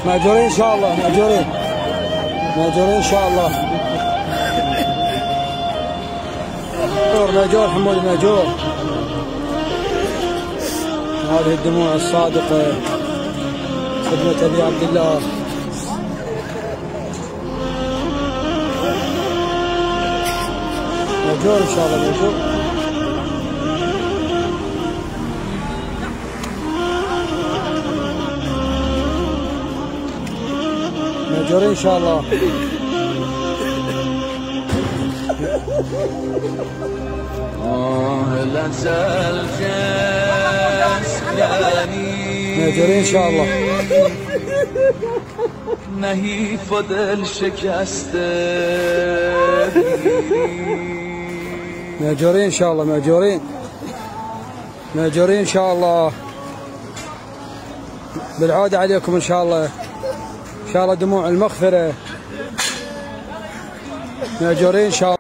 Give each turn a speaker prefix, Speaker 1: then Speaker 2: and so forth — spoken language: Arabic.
Speaker 1: مأجورين ان شاء الله، مأجورين ان شاء الله. مأجور حمود، مأجور. هذه الدموع الصادقة خدمة ابي عبد الله. مأجور ان شاء الله، مأجور. مأجورين ان شاء الله. مأجورين ان شاء الله.
Speaker 2: نحیف و دل شکسته.
Speaker 1: مأجورين ان شاء الله، مأجورين ان شاء الله. بالعودة عليكم ان شاء الله، ان شاء الله دموع المغفرة. مأجورين ان شاء الله.